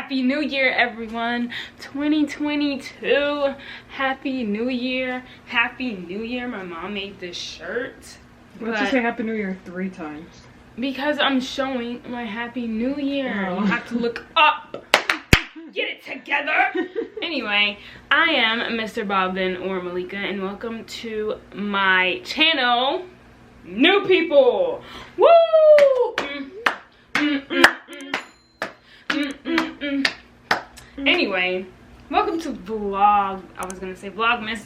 Happy New Year, everyone. 2022. Happy New Year. Happy New Year. My mom made this shirt. Let's just say Happy New Year 3 times. Because I'm showing my Happy New Year. Oh. You have to look up. Get it together. Anyway, I am Mr. Bobbin or Malika, and welcome to my channel. New people. Woo! Anyway, welcome to vlog. I was gonna say vlogmas.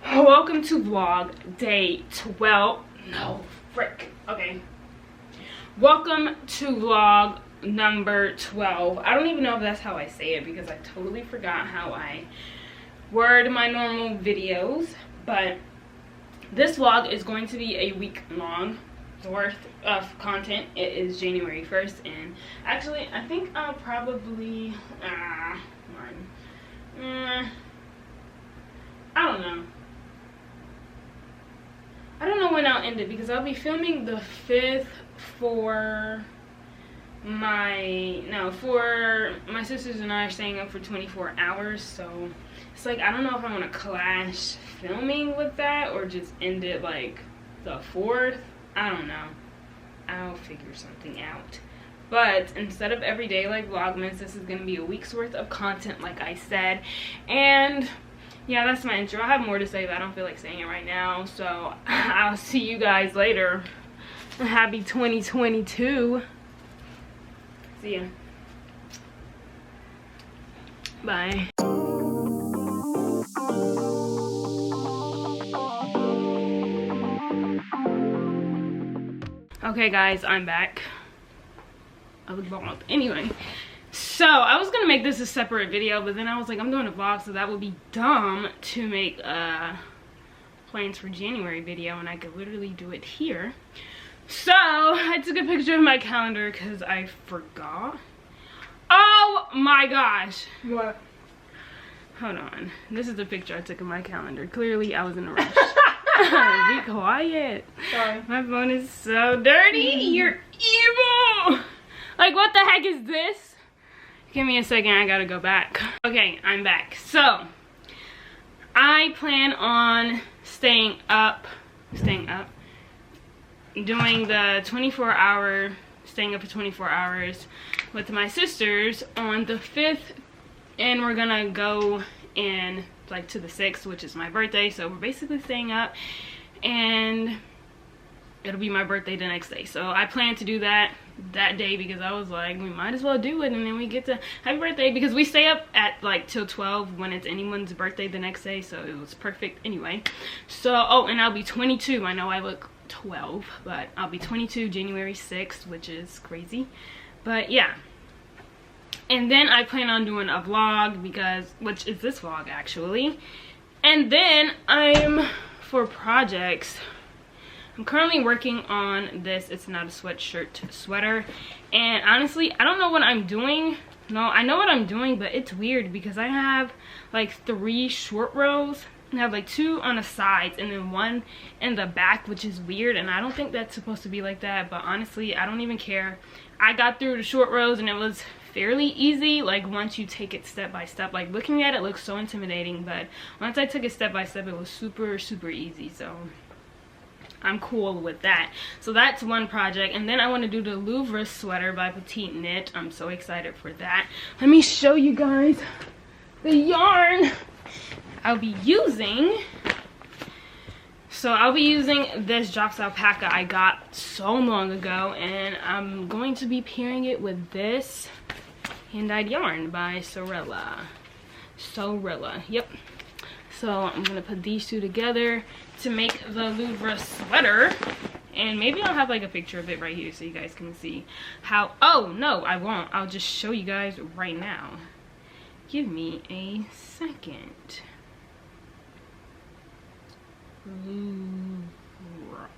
Welcome to vlog day 12. No, frick. Okay. Welcome to vlog number 12. I don't even know if that's how I say it because I totally forgot how I word my normal videos. But this vlog is going to be a week long worth of content. It is January 1st, and actually I think I'll probably I don't know when I'll end it, because I'll be filming the 5th for my sisters and I are staying up for 24 hours, so it's like I don't know if I want to clash filming with that or just end it like the 4th. I don't know. I'll figure something out. But instead of everyday like vlogmas, this is going to be a week's worth of content, like I said. And yeah, that's my intro. I have more to say, but I don't feel like saying it right now. So I'll see you guys later. Happy 2022. See ya. Bye. Okay guys, I'm back. I was bald. Anyway, so I was gonna make this a separate video, but then I was like, I'm doing a vlog, so that would be dumb to make a plans for January video, and I could literally do it here. So I took a picture of my calendar because I forgot. Oh my gosh. What? Hold on. This is the picture I took of my calendar. Clearly I was in a rush. Be quiet. Sorry. My phone is so dirty. You're evil. Like, what the heck is this? Give me a second. I gotta go back. Okay, I'm back. So, I plan on staying up, doing the 24-hour, staying up for 24 hours with my sisters on the 5th. And we're gonna go in like to the 6th, which is my birthday, so we're basically staying up, and it'll be my birthday the next day. So I plan to do that day because I was like, we might as well do it, and then we get to happy birthday, because we stay up at like till 12 when it's anyone's birthday the next day, so it was perfect. Anyway, so oh, and I'll be 22. I know I look 12, but I'll be 22 January 6th, which is crazy, but yeah. And then I plan on doing a vlog, which is this vlog actually. And then for projects, I'm currently working on this. It's not a sweatshirt sweater. And honestly, I don't know what I'm doing. No, I know what I'm doing, but it's weird because I have like 3 short rows. I have like 2 on the sides and then 1 in the back, which is weird. And I don't think that's supposed to be like that, but honestly, I don't even care. I got through the short rows and it was fairly easy, like once you take it step by step. Like looking at it looks so intimidating, but once I took it step by step, it was super easy, so I'm cool with that. So that's one project. And then I want to do the Louvre sweater by Petite Knit. I'm so excited for that. Let me show you guys the yarn I'll be using. So I'll be using this Drops alpaca I got so long ago, and I'm going to be pairing it with this hand-dyed yarn by Sorella. Yep. So I'm gonna put these 2 together to make the Louvre sweater, and maybe I'll have like a picture of it right here so you guys can see how. Oh no, I won't. I'll just show you guys right now. Give me a second. Louvre.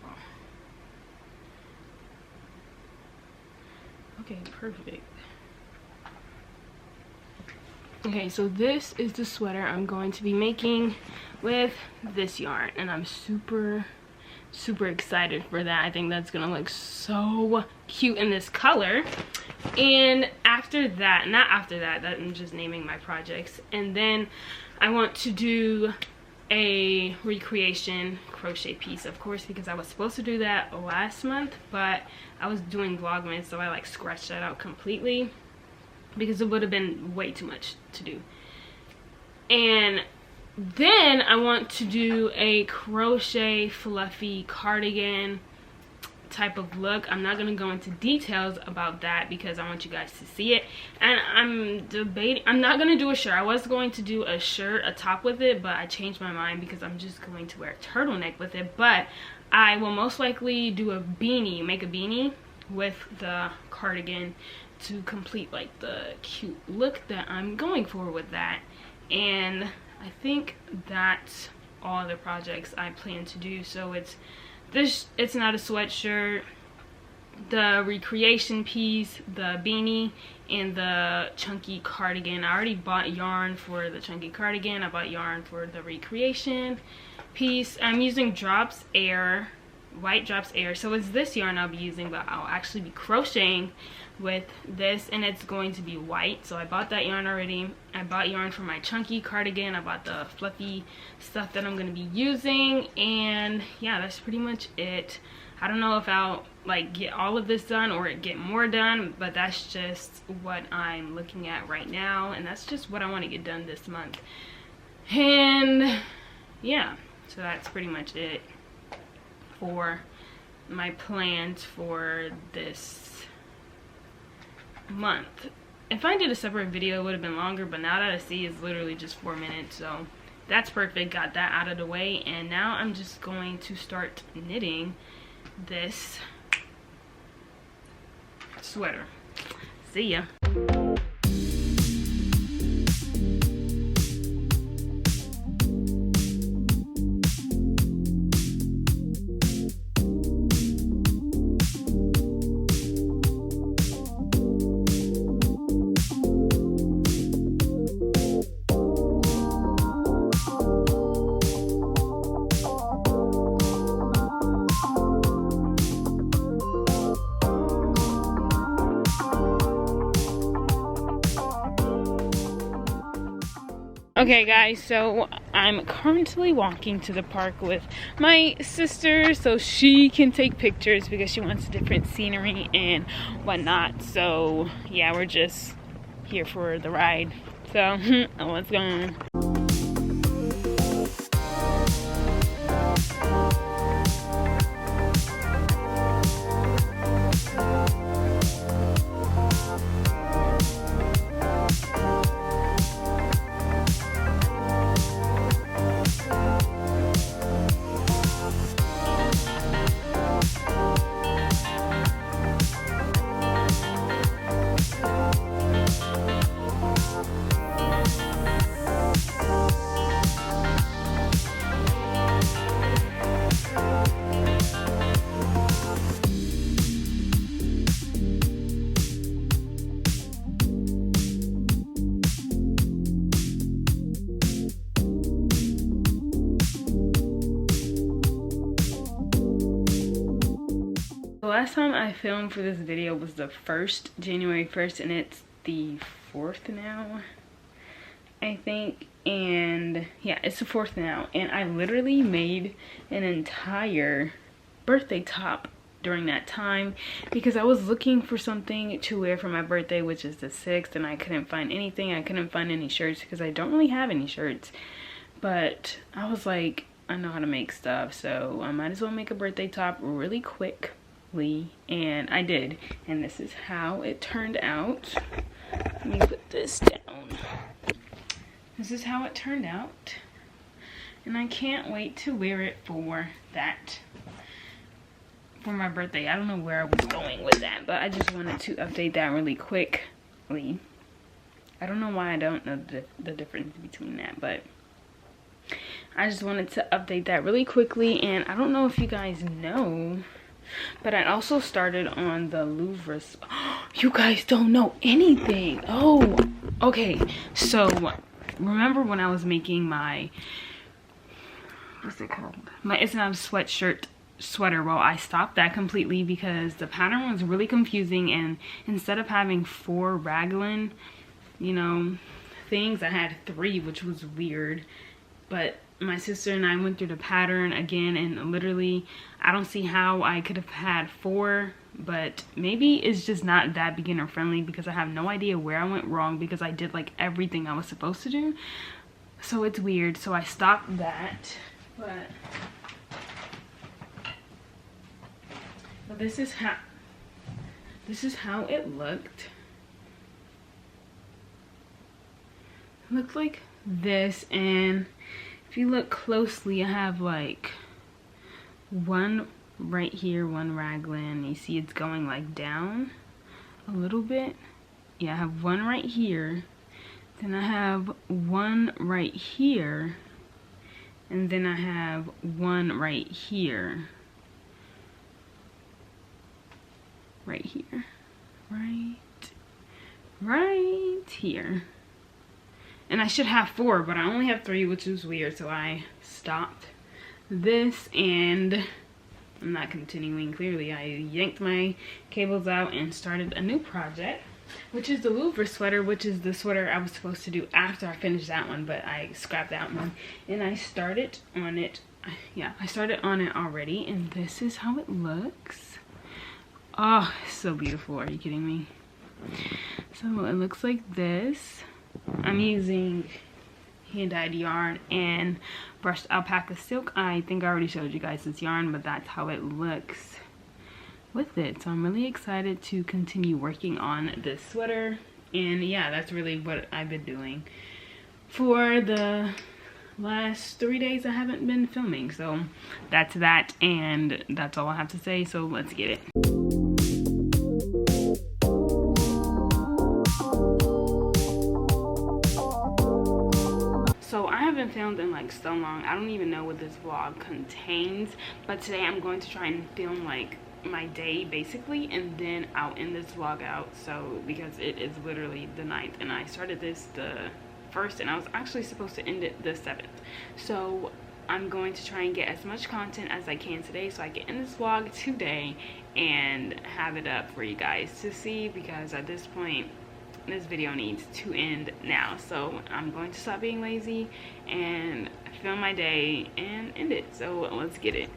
Okay, perfect. Okay, so this is the sweater I'm going to be making with this yarn, and I'm super excited for that. I think that's gonna look so cute in this color. And after that, not after that, I'm just naming my projects. And then I want to do a recreation crochet piece, of course, because I was supposed to do that last month, but I was doing Vlogmas, so I like scratched that out completely because it would have been way too much to do. And then I want to do a crochet fluffy cardigan type of look. I'm not going to go into details about that because I want you guys to see it. And I'm debating, I'm not going to do a shirt. I was going to do a shirt, a top with it, but I changed my mind because I'm just going to wear a turtleneck with it. But I will most likely do a beanie, make a beanie with the cardigan to complete like the cute look that I'm going for with that. And I think that's all the projects I plan to do. So it's not a sweatshirt, the recreation piece, the beanie, and the chunky cardigan. I already bought yarn for the chunky cardigan. I bought yarn for the recreation piece. I'm using Drops Air, white Drops Air. So it's this yarn I'll be using, but I'll actually be crocheting with this, and it's going to be white. So I bought that yarn already. I bought yarn for my chunky cardigan. I bought the fluffy stuff that I'm going to be using, and yeah, that's pretty much it. I don't know if I'll like get all of this done or get more done, but that's just what I'm looking at right now, and that's just what I want to get done this month. And yeah, so that's pretty much it for my plans for this month. If I did a separate video, it would have been longer, but now that I see it's literally just 4 minutes, so that's perfect. Got that out of the way, and now I'm just going to start knitting this sweater. See ya. Okay guys, so I'm currently walking to the park with my sister so she can take pictures because she wants different scenery and whatnot. So yeah, we're just here for the ride. So let's go on. The last time I filmed for this video was the January 1st, and it's the 4th now, I think. And yeah, it's the 4th now, and I literally made an entire birthday top during that time because I was looking for something to wear for my birthday, which is the 6th, and I couldn't find anything. I couldn't find any shirts because I don't really have any shirts, but I was like, I know how to make stuff, so I might as well make a birthday top really quick. And I did, and this is how it turned out. Let me put this down. This is how it turned out, and I can't wait to wear it for my birthday. I don't know where I was going with that, but I just wanted to update that really quickly. I don't know why I don't know the difference between that, but I just wanted to update that really quickly. And I don't know if you guys know, but I also started on the Louvre. You guys don't know anything. Oh, okay. So remember when I was making my, what's it called? My It's Not a Sweatshirt sweater. Well, I stopped that completely because the pattern was really confusing, and instead of having 4 raglan, you know, things, I had 3, which was weird. But my sister and I went through the pattern again, and literally I don't see how I could have had 4, but maybe it's just not that beginner friendly because I have no idea where I went wrong because I did like everything I was supposed to do. So it's weird, so I stopped that. But this is how it looked. It looked like this, and if you look closely, I have like 1 right here, 1 raglan. You see it's going like down a little bit. Yeah, I have 1 right here, then I have 1 right here, and then I have 1 right here. Right here. Right here. And I should have 4, but I only have 3, which is weird, so I stopped this, and I'm not continuing. Clearly, I yanked my cables out and started a new project, which is the Louvre sweater, which is the sweater I was supposed to do after I finished that one, but I scrapped that one, and I started on it. Yeah, I started on it already, and this is how it looks. Oh, it's so beautiful. Are you kidding me? So it looks like this. I'm using hand-dyed yarn and brushed alpaca silk. I think I already showed you guys this yarn, but that's how it looks with it. So I'm really excited to continue working on this sweater. And yeah, that's really what I've been doing for the last 3 days. I haven't been filming, so that's that, and that's all I have to say. So let's get it. So I haven't filmed in like so long. I don't even know what this vlog contains, but today I'm going to try and film like my day basically, and then I'll end this vlog out. So because it is literally the 9th, and I started this the 1st, and I was actually supposed to end it the 7th. So I'm going to try and get as much content as I can today so I can end this vlog today and have it up for you guys to see, because at this point this video needs to end now. So I'm going to stop being lazy and film my day and end it. So let's get it.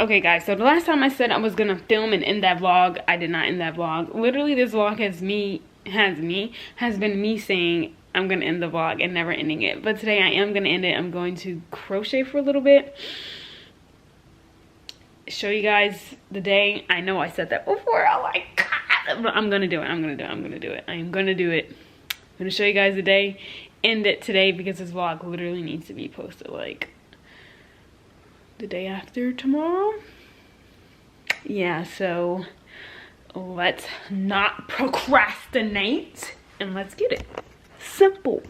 Okay guys, so the last time I said I was gonna film and end that vlog, I did not end that vlog. Literally this vlog has been me saying I'm gonna end the vlog and never ending it. But today I am gonna end it. I'm going to crochet for a little bit, show you guys the day. I know I said that before, oh my god, but I'm gonna do it. I'm gonna do it. I'm gonna show you guys the day, end it today, because this vlog literally needs to be posted like the day after tomorrow. Yeah, so let's not procrastinate and let's get it. Simple.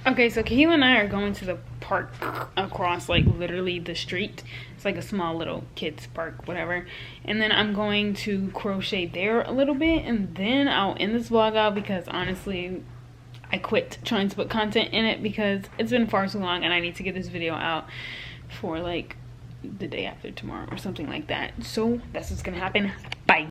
Okay, so Kahila and I are going to the park across like literally the street. It's like a small little kids park, whatever. And then I'm going to crochet there a little bit, and then I'll end this vlog out, because honestly I quit trying to put content in it because it's been far too long and I need to get this video out for like the day after tomorrow or something like that. So that's what's gonna happen. Bye.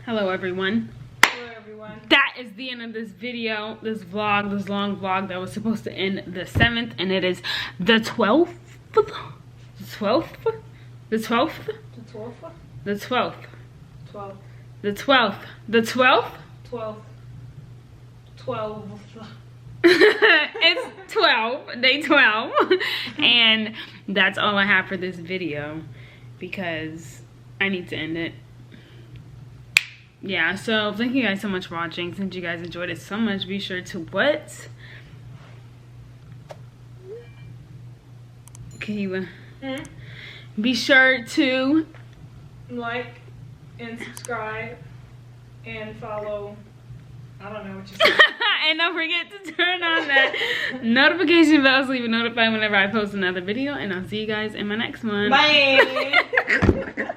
Hello everyone. Hello everyone. That is the end of this video, this vlog, this long vlog that was supposed to end the 7th, and it is the 12th. The 12th? The 12th? The 12th? The 12th. 12th. The 12th. The 12th? 12th. 12th. It's 12, day 12. And that's all I have for this video because I need to end it. Yeah, so thank you guys so much for watching. Since you guys enjoyed it so much, be sure to what? Kayla. Be sure to like and subscribe and follow. I don't know what you said. And don't forget to turn on that notification bell so you'll be notified whenever I post another video. And I'll see you guys in my next one. Bye.